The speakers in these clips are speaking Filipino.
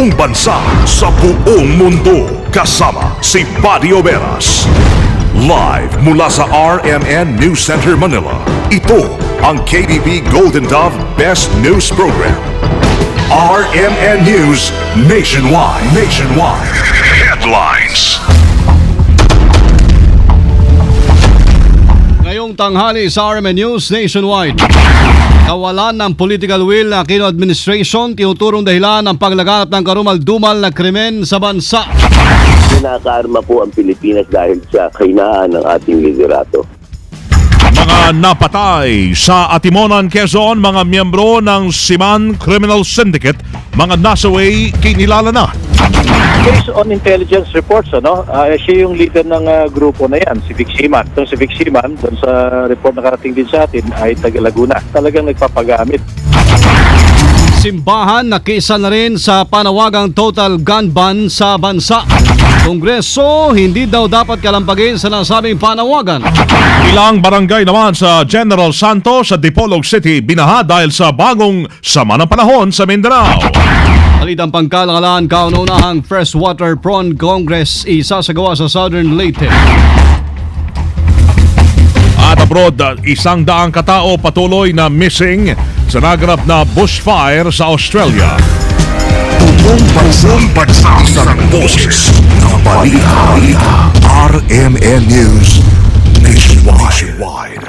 Ang bansa sa buong mundo. Kasama si Buddy Oberas. Live mula sa RMN News Center, Manila. Ito ang KDP Golden Dove Best News Program. RMN News Nationwide. Headlines. Ngayong tanghali sa RMN News Nationwide. Kawalan ng political will na Aquino administration, tinuturong dahilan ng paglaganap ng karumal-dumal na krimen sa bansa. Kinakaarma po ang Pilipinas dahil sa kahinaan ng ating liderato. Mga napatay sa Atimonan, Quezon, mga miyembro ng Siman Criminal Syndicate, mga nasaway kinilala na. Based on intelligence reports, siya yung leader ng grupo na yan, si Vic Siman. So, si Vic Siman, doon sa report na karating din sa atin, ay taga Laguna. Talagang nagpapagamit. Simbahan nakiisa na rin sa panawagang total gun ban sa bansa. Kongreso hindi daw dapat kalampagin sa nasabing panawagan. Ilang barangay naman sa General Santos sa Dipolog City binaha dahil sa bagong sama ng panahon sa Mindanao.Alitang pangkalangalan, kauna-unahang Freshwater Prawn Congress isasagawa sa Southern Leyte. At abroad, 100 katao patuloy na missing sa naganap na bushfire sa Australia. Buong bansa, isang boses ng balita. RMN News Nationwide.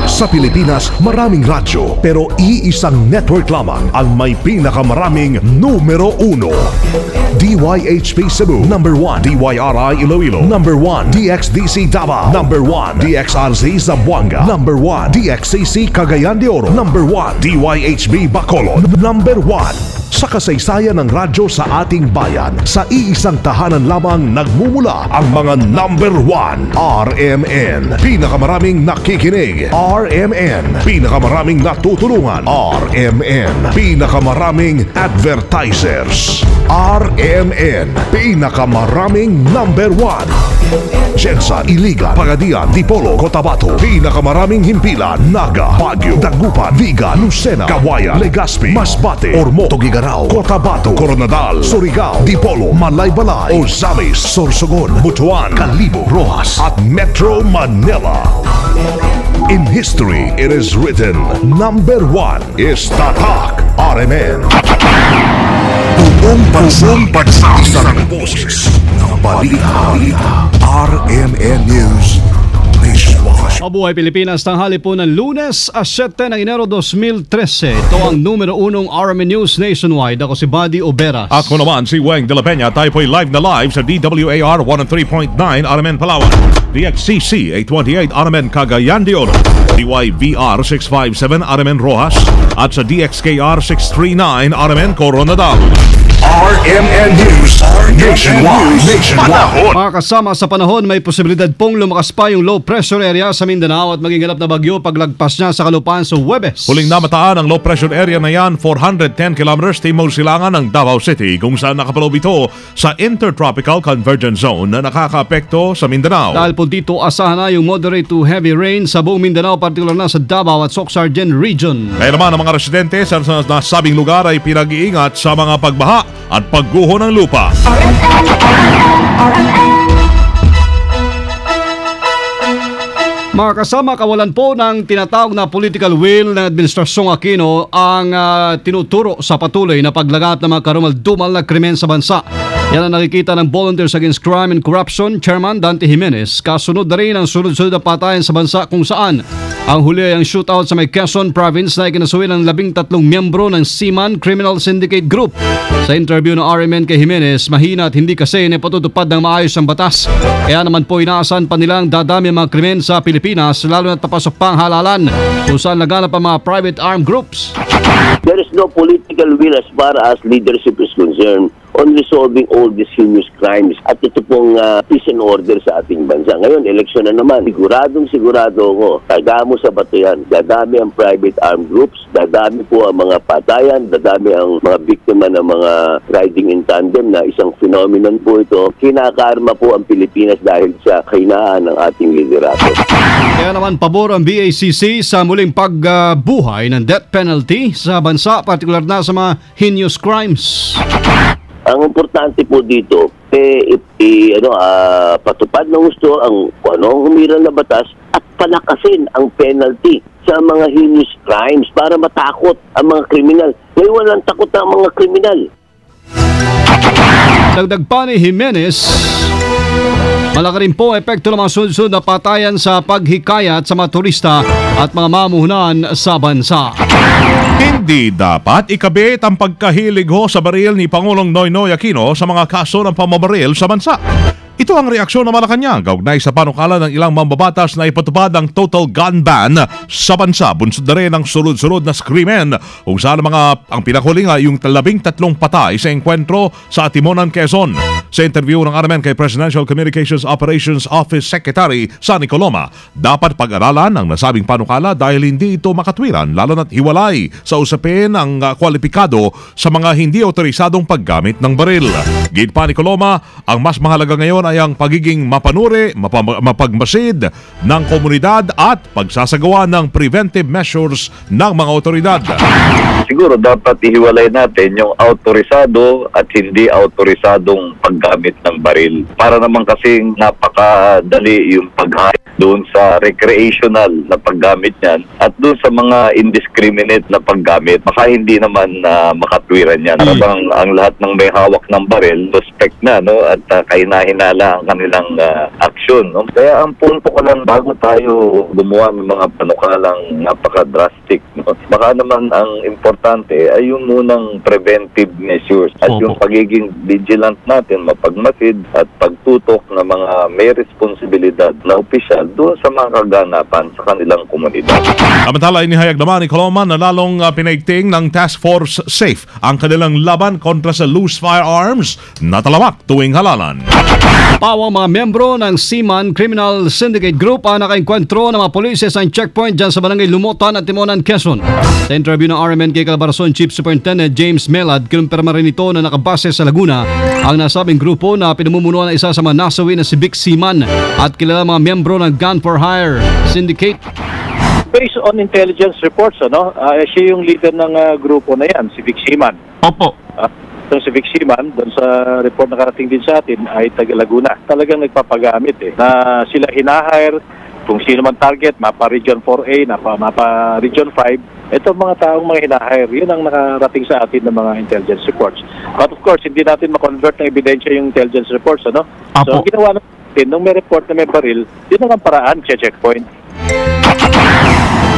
Sa Pilipinas, maraming radyo pero iisang network lamang ang may pinakamaraming numero 1. DYHP Cebu, number 1. DYRI Iloilo, number 1. DXDC Davao, number 1. DXRZ Zamboanga, number 1. DXCC Cagayan de Oro, number 1. DYHB Bacolod, number 1. Sa kasaysayan ng radyo sa ating bayan, sa iisang tahanan lamang nagmumula ang mga number 1. RMN, pinakamaraming nakikinig. RMN, pinakamaraming natutulungan. RMN, pinakamaraming advertisers. RMN, pinakamaraming number 1. Jensa, Iligan, Pagadian, Dipolo, Cotabato, pinakamaraming himpilan. Naga, Baguio, Dagupan, Viga, Lucena, Kawayan, Legazpi, Masbate, Ormoc, Tuguegarao, Cotabato, Coronadal, Surigao, Dipolo, Malaybalay, Ozamis, Sorsogon, Butuan, Calibo, Rojas at Metro Manila. In history, it is written, number 1 is Tatak RMN. Buong bansa, isang boses ng balita. RMN News Nationwide. Mabuhay Pilipinas, tanghali po ng Lunes, 7 ng Enero 2013. Ito ang numero 1 RMN News Nationwide. Ako si Buddy Oberas. Ako naman si Weng de la Peña. Tayo po'y live na live sa DWAR 103.9 RMN Palawan, DXCC 828 RMN Cagayan de Oro, DYVR 657 RMN Rojas at sa DXKR 639 RMN Coronadal. RMN News Nationwide. Mga kasama, sa panahon may posibilidad pong lumakas pa yung low pressure area sa Mindanao at maging ganap na bagyo paglagpas niya sa kalupaan sa Huwebes. Huling namataan ang low pressure area na yan 410 kilometers timog silangan ng Davao City, kung saan nakapaloob ito sa Intertropical Convergence Zone na nakakaapekto sa Mindanao. Dahil po dito, asahan na yung moderate to heavy rain sa buong Mindanao, partikular na sa Davao at Soc-Sargen Region. Kaya naman ang mga residente sa nasabing lugar ay pinag-iingat sa mga pagbaha at pagguho ng lupa. Mga kasama, kawalan po ng tinatawag na political will ng Administrasyong Aquino ang tinuturo sa patuloy na paglaganap ng mga karumal-dumal na krimen sa bansa. Yan ang nakikita ng Volunteers Against Crime and Corruption Chairman Dante Jimenez. Kasunod na rin ang sunod-sunod na patayan sa bansa kung saan ang huli ay ang shootout sa may Quezon Province na ikinasuwi ng 13 miyembro ng Siman Criminal Syndicate Group. Sa interview ng RMN kay Jimenez, mahina at hindi kasi napatutupad ng maayos ang batas. Kaya naman po inaasahan pa nilang dadami ang mga krimen sa Pilipinas, lalo na papasok pa ang halalan kung saan naganap ang mga private armed groups. There is no political will as far as leadership is concerned on resolving all these heinous crimes at ito pong peace and order sa ating bansa. Ngayon, eleksyon na naman. Sigurado ko, tagamo sa bato yan. Dadami ang private armed groups, dadami po ang mga patayan, dadami ang mga biktima ng mga riding in tandem na isang phenomenon po ito. Kinakarma po ang Pilipinas dahil sa kahinaan ng ating liderato. Kaya naman pabor ang BACC sa muling pagbuhay ng death penalty sa bansa, partikular na sa mga heinous crimes. Ang importante po dito, patupad ng gusto ang humiral na batas at palakasin ang penalty sa mga heinous crimes para matakot ang mga kriminal. Ngayon walang takot ang mga kriminal. Dagdag pa ni Jimenez, malaki rin po epekto ng mga sunod-sunod na patayan sa paghikayat sa mga turista at mga mamuhunan sa bansa. Hindi dapat ikabit ang pagkahilig sa baril ni Pangulong Noynoy Aquino sa mga kaso ng pamamaril sa bansa. Ito ang reaksyon ng Malacanang kaugnay sa panukala ng ilang mambabatas na ipatupad ang total gun ban sa bansa. Bunsod na rin ang sunod-sunod na krimen kung saan ang pinakhuling ay yung 13 patay sa engkwentro sa Timonan, Quezon. Sa interview ng RMN kay Presidential Communications Operations Office Secretary Sonny Coloma, dapat pag-aralan ang nasabing panukala dahil hindi ito makatwiran lalo na't hiwalay sa usapin ang kwalipikado sa mga hindi otorisadong paggamit ng baril. Gid pa ni Coloma, ang mas mahalaga ngayon ay ang pagiging mapanuri, mapagmasid ng komunidad at pagsasagawa ng preventive measures ng mga otoridad. Siguro dapat ihiwalay natin yung autorisado at hindi autorisadong paggamit ng baril. Para naman kasing napakadali yung pag-hire doon sa recreational na paggamit niyan at doon sa mga indiscriminate na paggamit. Baka hindi naman makatwiran yan. Parang ang lahat ng may hawak ng baril, suspect na, no? At kahinahinala ang kanilang aksyon. No? Kaya ang punto ko lang bago tayo gumawa ng mga panukalang napaka-drastic, no? Baka naman ang importante ay yung munang preventive measures at yung pagiging vigilant natin, mapagmasid at pagtutok ng mga may responsibilidad na opisyal doon sa mga kaganapan sa kanilang komunidad. Samantala, inihayag naman ni Coloma na lalong pinaigting ng Task Force SAFE ang kanilang laban kontra sa loose firearms na talamak tuwing halalan. Pawang mga membro ng Seaman Criminal Syndicate Group ang nakainkwentro ng mga pulisya sa checkpoint dyan sa Barangay Lumutan at Timonan, Quezon. Sa interview ng RMN kay Calabarzon Chief Superintendent James Melad, kinumpirma rin ito na nakabase sa Laguna ang nasabing grupo na pinamumunuan ng isa sa mga nasawi na si Vic Seaman at kilala mga membro ng Gun for Hire Syndicate. Based on intelligence reports, siya yung leader ng grupo na yan, si Vic Seaman. Opo. Si Vic Seaman, doon sa report na karating din sa atin, ay taga Laguna. Talagang nagpapagamit na sila hinahire, kung sino man target, mapa Region 4A, mapa Region 5, ito mga taong mga hinahire, yun ang nakarating sa atin ng mga intelligence reports. But of course, hindi natin makonvert ng ebidensya yung intelligence reports, So, ang ginawa natin, nung may report na may baril, yun ang paraan, checkpoint.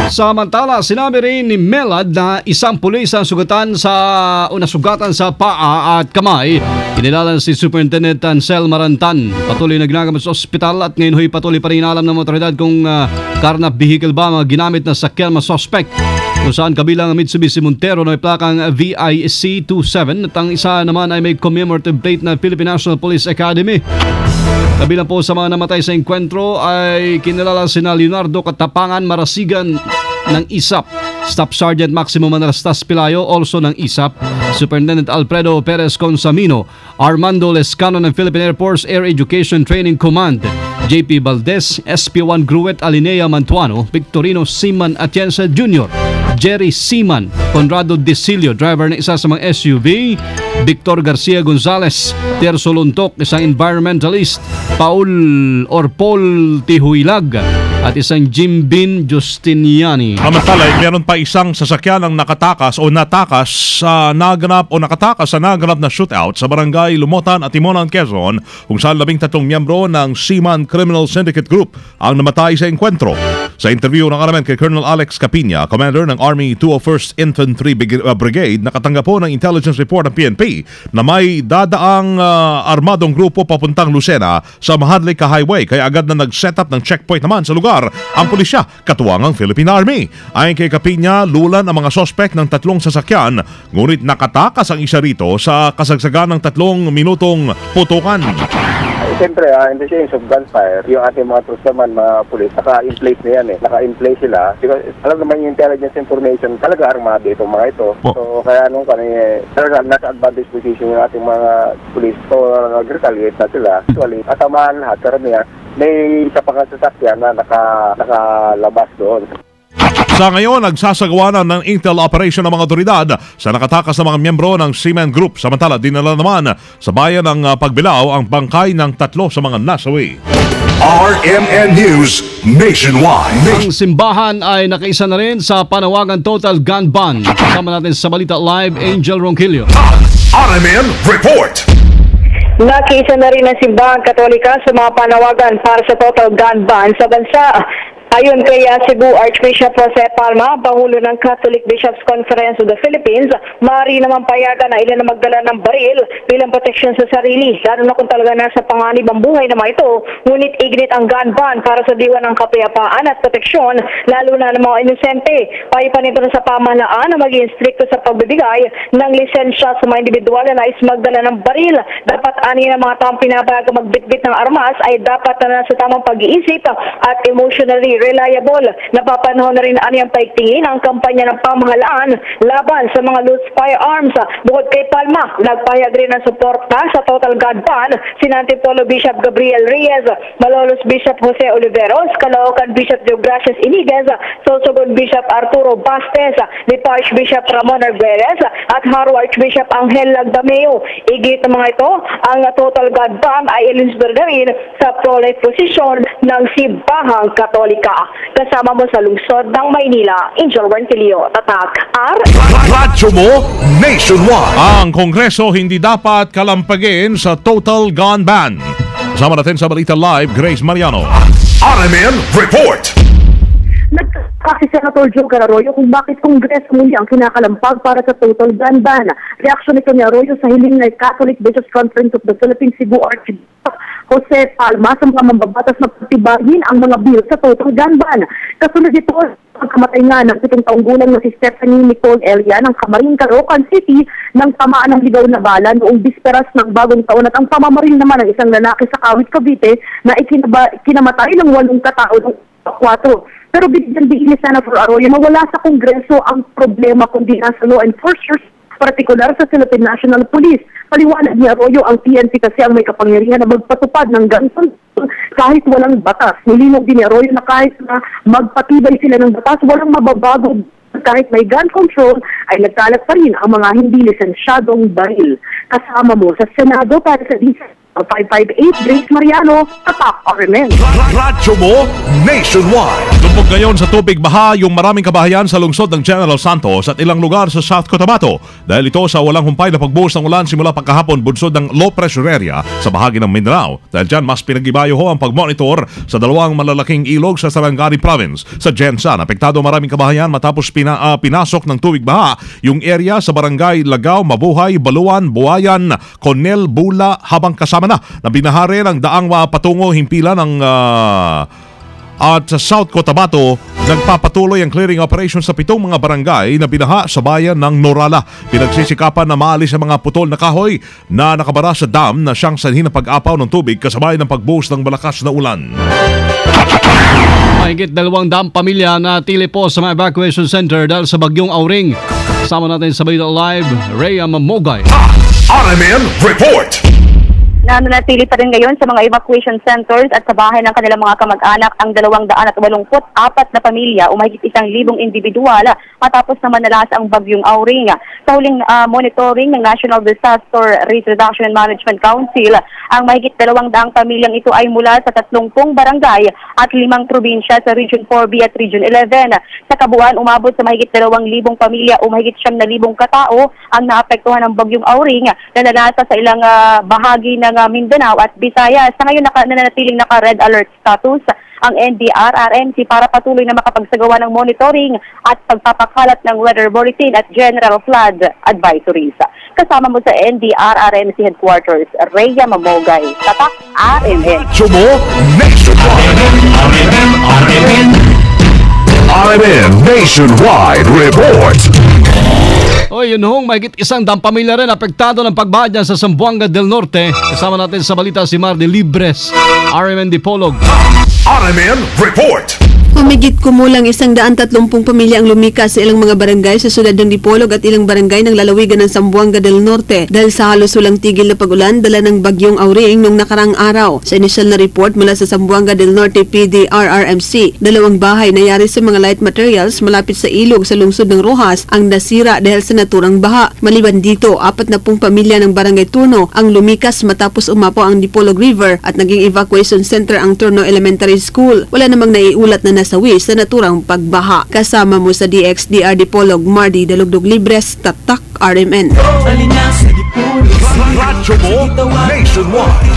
Samantala, sinabi rin ni Melad na isang pulis ang sugatan sa paa at kamay. Kinilala si Superintendent Ansel Marantan. Patuloy na ginagamit sa ospital at ngayon patuloy pa rin alam ng otoridad kung carnap vehicle ba mga ginamit na sakyan mga suspect. Kung saan kabilang Mitsubishi Montero na may plakang VIC-27 at ang isa naman ay may commemorative plate na Philippine National Police Academy. Kabilang po sa mga namatay sa enkwentro ay kinilala sina Leonardo Katapangan Marasigan ng ISAP, Staff Sergeant Maximo Manarastas Pilayo also ng ISAP, Superintendent Alfredo Perez Consamino, Armando Lescano ng Philippine Air Force Air Education Training Command, JP Valdez, SP1 Gruet Alinea Mantuano, Victorino Seaman Atienza Jr., Jerry Seaman, Conrado Desilio, driver ng isa sa mga SUV, Victor Garcia Gonzalez, Terso Luntok, isang environmentalist, Paul Tihuilag, at isang Jimbin Justiniani. Samantala, meron pa isang sasakyan ang natakas sa naganap na shootout sa Barangay Lumutan at Timonan, Quezon, kung saan 13 miyembro ng Seaman Criminal Syndicate Group ang namatay sa enkwentro. Sa interview ng RMN kay Colonel Alex Capina, commander ng Army 201st Infantry Brigade, nakatanggap po ng intelligence report ng PNP na may dadaang armadong grupo papuntang Lucena sa Mahadlic Highway, kaya agad na nag-set up ng checkpoint naman sa lugar. lugar ang pulisya, katuwangang Philippine Army. Ayon kay Capiña, lulan ang mga sospek ng 3 sasakyan, ngunit nakatakas ang isa rito sa kasagsagan ng 3 minutong putukan. Siyempre, in the sense of gunfire, yung ating mga troops naman, mga pulis, naka-in-place na yan Naka-in-place sila. Because, alam naman yung intelligence information, talaga armado itong mga ito. So, kaya nung talaga nasa advantage position yung ating mga pulis. So, nag-retaliate na sila. Actually, kasamahan lahat, karamihan, may isa pang sasakyan na nakalabas doon. Sa ngayon, nagsasagawa na ng intel operation ng mga otoridad sa nakatakas na mga miyembro ng Seaman Group. Samantala, dinala naman sa bayan ng Pagbilao ang bangkay ng 3 sa mga nasawi. RMN News Nationwide. Ang simbahan ay nakaisa na rin sa panawagan total gun ban. Kasama natin sa Balita Live, Angel Ronquillo. RMN Report. Nakiisa na rin ang simbahang Katolika sa mga panawagan para sa total gun ban sa bansa. Ayon kay Cebu Archbishop Jose Palma, Pangulo ng Catholic Bishops Conference of the Philippines, maaari naman payagan na ilan na magdala ng baril bilang proteksyon sa sarili, lalo na kung talaga nasa panganib ang buhay na mga ito. Ngunit ignit ang gun ban para sa diwa ng kapayapaan at proteksyon, lalo na ng mga inosente. Payo pa nito sa pamahalaan na maging stricto sa pagbibigay ng lisensya sa mga individual na nais magdala ng baril. Dapat ani ng mga taong pinapayagang magbitbit ng armas ay dapat na nasa tamang pag-iisip at emotionally reliable. Napapanahon na rin ang paigtingin ang kampanya ng pamahalaan laban sa mga loose firearms. Bukod kay Palma, nagpahayag rin ng suporta sa total gun ban si Antipolo Bishop Gabriel Reyes, Malolos Bishop Jose Oliveros, Caloocan Bishop Deogracias Iniguez, Sorsogon Bishop Arturo Bastes, Lipa Archbishop Ramon Arguelles at Haro Archbishop Angel Lagdameo. Igit ng mga ito, ang total gun ban ay ilinsber na rin sa pro-life posisyon ng Simbahang Katolika. Kasama mo sa lungsod ng Maynila, Angel Ronquillo, Tatak R. Radyo mo Nationwide. Ang Kongreso hindi dapat kalampagin sa total gun ban. Kasama natin sa Balita Live, Grace Mariano. RMN Report. Nagkasi Senator Joe Arroyo kung bakit Kongreso muli ang kinakalampag para sa total gun ban. Reaksyon nito ni Arroyo sa hiling ng Catholic Bishops Conference of the Philippines Cebu Archbishop Jose Palma sa mga mambabatas na pagtibayin ang mga bill sa total gun ban. Kasunod ito, pagkamatay nga ng 7 taong gulang na si Stephanie Nicole Elia ng Camarin, Caloocan City ng tamaan ng ligaw na bala noong bisperas ng bagong taon at ang pamamaril naman ng isang lalaki sa Kawit, Cavite na kinamatay ng 8 katao ng 4. Pero binigyan din ni Senator Arroyo na wala sa Kongreso ang problema kundi nasa law enforcers, partikular sa Philippine National Police. Paliwanag ni Arroyo, ang PNP kasi ang may kapangyarihan na magpatupad ng gun control kahit walang batas. Nilinaw din ni Arroyo na kahit na magpatibay sila ng batas, walang mababago. Kahit may gun control, ay nagkalat pa rin ang mga hindi lisensyadong baril. Kasama mo sa Senado para sa DISA 558, Grace Mariano, Tatak RMN. Radyo mo Nationwide. Lubog ngayon sa tubig baha yung maraming kabahayan sa lungsod ng General Santos at ilang lugar sa South Cotabato. Dahil ito sa walang humpay na pagbuhos ng ulan simula pagkahapon bunsod ng low pressure area sa bahagi ng Mindanao. Dahil dyan mas pinag-ibayo ho ang pagmonitor sa 2 malalaking ilog sa Sarangani Province. Sa Jensan, apektado maraming kabahayan matapos pinasok ng tubig baha yung area sa barangay Lagaw, Mabuhay, Baluan, Buayan, Conel, Bula habang kasama na binahari ng daang patungo himpila ng at sa South Cotabato. Nagpapatuloy ang clearing operation sa 7 mga barangay na binaha sa bayan ng Norala. Pinagsisikapan na maalis ang mga putol na kahoy na nakabara sa dam na siyang sanhi ng pag-apaw ng tubig kasabay ng pagbuhos ng malakas na ulan. Mahigit 200 pamilya na tili po sa mga evacuation center dahil sa bagyong Auring. Kasama natin sa Balita Live, Rhea Mamogay. RMN Report. Nananatili pa rin ngayon sa mga evacuation centers at sa bahay ng kanilang mga kamag-anak ang 284 na pamilya o mahigit 1,000 individual matapos naman nalas ang bagyong Auring. Sa huling monitoring ng National Disaster Risk Reduction and Management Council, ang mahigit 200 pamilyang ito ay mula sa 30 barangay at 5 probinsya sa Region 4B at Region 11. Sa kabuuan, umabot sa mahigit 2,000 pamilya o mahigit 9,000 katao ang naapektuhan ng bagyong Auring na nalasa sa ilang bahagi ng Mindanao at Visayas. Sa ngayon, nananatiling naka-red alert status ang NDRRMC para patuloy na makapagsagawa ng monitoring at pagpapakalat ng weather bulletin at general flood advisories. Kasama mo sa NDRRMC Headquarters, Rhea Mamogay, Tatak RMN. Sumo RMN Nationwide Report. O yun hong, mahigit 100 pamilya rin apektado ng pagbaha dyan sa Zamboanga del Norte. Kasama natin sa balita si Mardy Libres, RMN Dipolog. RMN Report. Humigit kumulang 130 pamilya ang lumikas sa ilang mga barangay sa siyudad ng Dipolog at ilang barangay ng lalawigan ng Zamboanga del Norte dahil sa halos walang tigil na pag-ulan dala ng bagyong Auring noong nakarang araw. Sa initial na report mula sa Zamboanga del Norte PDRRMC, 2 bahay na yari sa mga light materials malapit sa ilog sa lungsod ng Rojas ang nasira dahil sa naturang baha. Maliban dito, 40 pamilya ng barangay Turno ang lumikas matapos umapo ang Dipolog River at naging evacuation center ang Turno Elementary School. Wala namang naiulat na nasawi sa naturang pagbaha. Kasama mo sa DXDR Dipolog, Mardy Dalugdog Libres, Tatak RMN. Radyo mo Nationwide.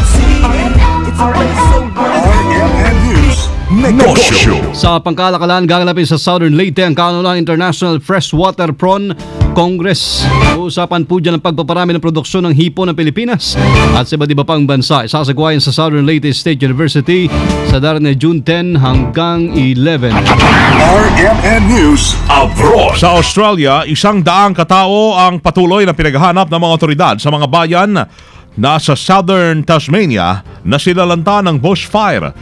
RMN News Negosyo. Sa pangkalakalan, gaganapin sa Southern Leyte ang kaunang International Freshwater Prawn Congress. Usapan po dyan ang pagpaparami ng produksyon ng hipon ng Pilipinas at sa iba't iba pang bansa. Isasagwayan sa Southern Leyte State University sa darating na June 10 hanggang 11. RMN News Abroad. Sa Australia, 100 katao ang patuloy na pinaghahanap ng mga otoridad sa mga bayan na sa Southern Tasmania na sinalanta ng bushfire.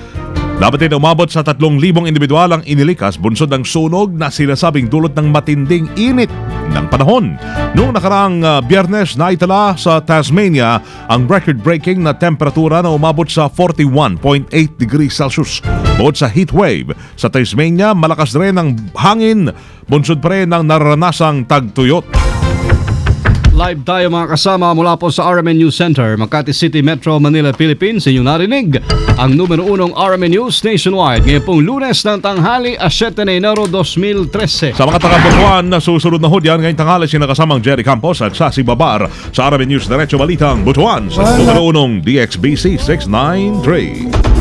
Dapat din umabot sa 3,000 individual ang inilikas bunsod ng sunog na sinasabing dulot ng matinding init ng panahon. Noong nakaraang Biyernes, naitala sa Tasmania ang record-breaking na temperatura na umabot sa 41.8 degrees Celsius. Bukod sa heat wave, sa Tasmania malakas rin ang hangin, bunsod pa rin ng naranasang tagtuyot. Live tayo mga kasama mula po sa RMN News Center, Makati City, Metro Manila, Philippines. Inyong narinig ang numero 1 RMN News Nationwide ngayon pong Lunes ng tanghali, 7 de Enero 2013. Sa mga taga-Butuan na susunod na hudyan ngayong tanghali sinakasamang Jerry Campos at Sassy Babar sa RMN News Diretso Balitang Butuan sa numero 1 DXBC 693.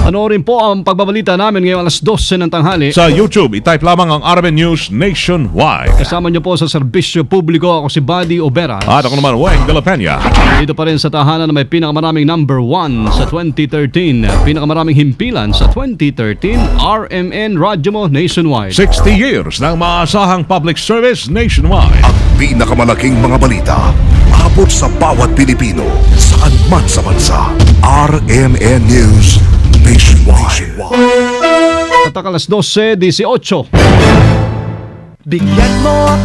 Ano rin po ang pagbabalita namin ngayong alas 12 ng tanghali. Sa YouTube, i-type lamang ang RMN News Nationwide. Kasama niyo po sa serbisyo publiko, ako si Buddy Oberas. At ako naman, Weng de la Peña. Dito pa rin sa tahanan na may pinakamaraming number 1 sa 2013, pinakamaraming himpilan sa 2013, RMN Radyo Mo Nationwide. 60 years ng maasahang public service nationwide. Ang pinakamalaking mga balita, abot sa bawat Pilipino, saan man sa bansa. RMN News Nationwide. Tatak alas 12:18. Bigyan mo